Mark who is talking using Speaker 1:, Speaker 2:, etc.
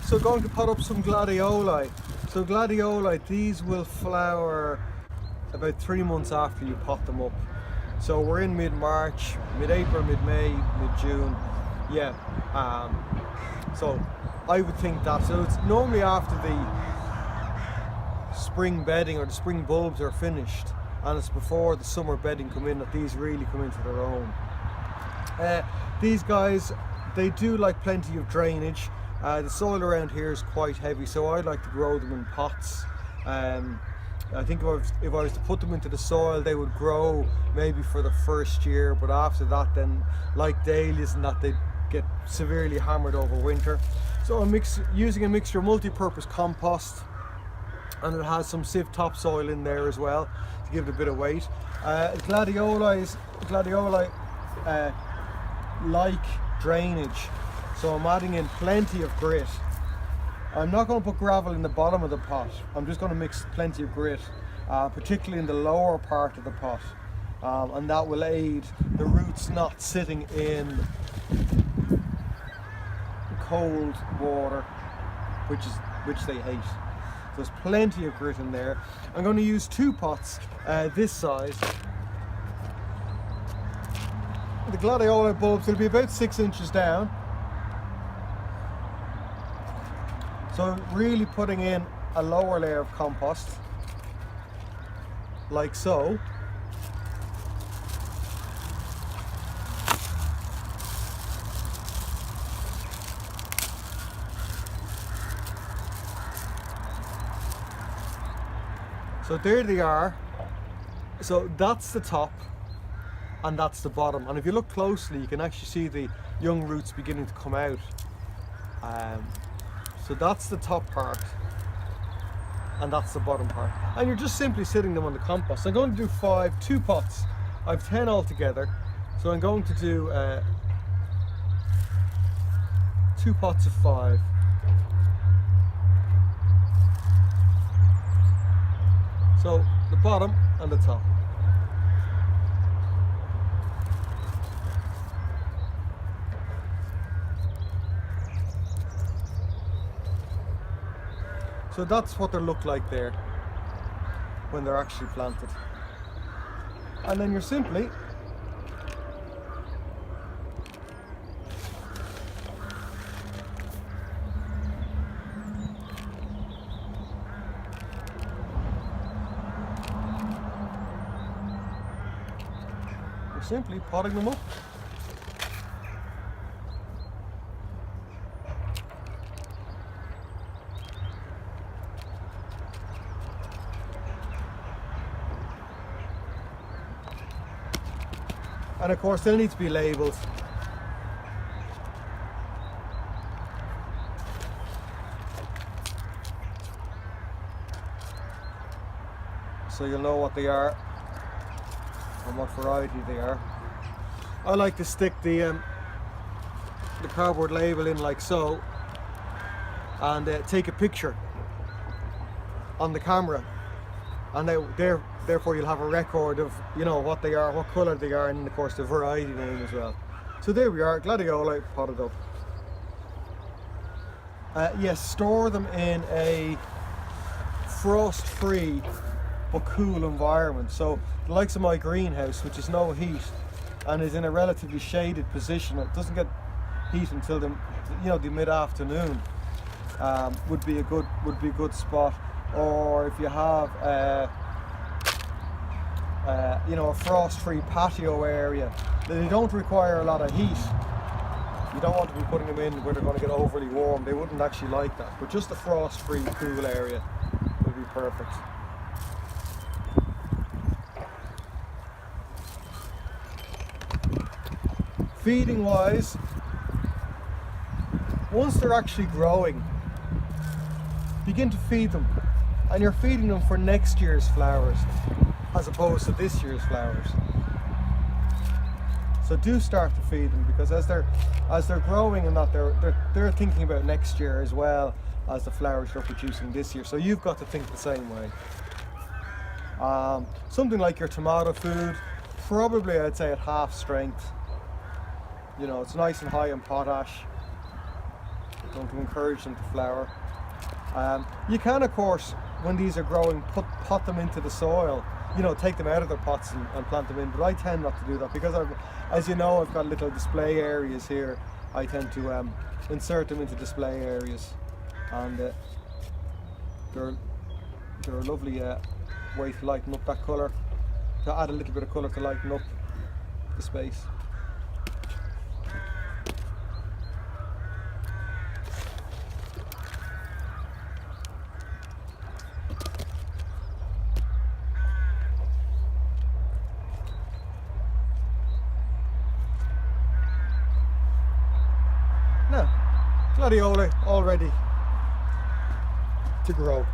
Speaker 1: So going to pot up some gladioli. So gladioli, these will flower about 3 months after you pot them up. So we're in mid-March, mid-April, mid-May, mid-June. Yeah. So I would think that. So it's normally after the spring bedding or the spring bulbs are finished, and it's before the summer bedding come in that these really come into their own. These guys, they do like plenty of drainage. The soil around here is quite heavy, so I like to grow them in pots. I think if I was to put them into the soil, they would grow maybe for the first year, but after that then, like dahlias and that, they'd get severely hammered over winter. So I'm using a mixture of multi-purpose compost, and it has some sieve topsoil in there as well to give it a bit of weight. Gladioli like drainage, so I'm adding in plenty of grit. I'm not going to put gravel in the bottom of the pot. I'm just going to mix plenty of grit, particularly in the lower part of the pot, and that will aid the roots not sitting in cold water, which they hate. So there's plenty of grit in there. I'm going to use 2 pots this size. The gladioli bulbs will be about 6 inches down. So really putting in a lower layer of compost, like so. So there they are. So that's the top and that's the bottom. And if you look closely, you can actually see the young roots beginning to come out. So that's the top part and that's the bottom part. And you're just simply sitting them on the compost. I'm going to do 2 pots. I have 10 altogether. So I'm going to do 2 pots of 5. So the bottom and the top. So that's what they look like there when they're actually planted. And then you're simply potting them up. And of course they'll need to be labelled. So you'll know what they are and what variety they are. I like to stick the cardboard label in like so, and take a picture on the camera, and therefore you'll have a record of, you know, what they are, what colour they are, and of course the variety name as well. So there we are, gladioli potted up. Yes, store them in a frost-free but cool environment. So the likes of my greenhouse, which is no heat and is in a relatively shaded position, it doesn't get heat until the mid-afternoon, would be a good spot. Or if you have a frost-free patio area, they don't require a lot of heat. You don't want to be putting them in where they're going to get overly warm. They wouldn't actually like that. But just a frost-free, cool area would be perfect. Feeding wise, once they're actually growing, begin to feed them, and you're feeding them for next year's flowers as opposed to this year's flowers. So do start to feed them, because as they're growing and that, they're thinking about next year as well as the flowers they're producing this year. So you've got to think the same way. Something like your tomato food, probably I'd say at half strength. You know, it's nice and high in potash. going to encourage them to flower. You can, of course, when these are growing, pot them into the soil, you know, take them out of their pots and plant them in, but I tend not to do that because as you know, I've got little display areas here. I tend to insert them into display areas, and they're a lovely way to lighten up that colour, to add a little bit of colour to lighten up the space. Now, gladioli all ready to grow.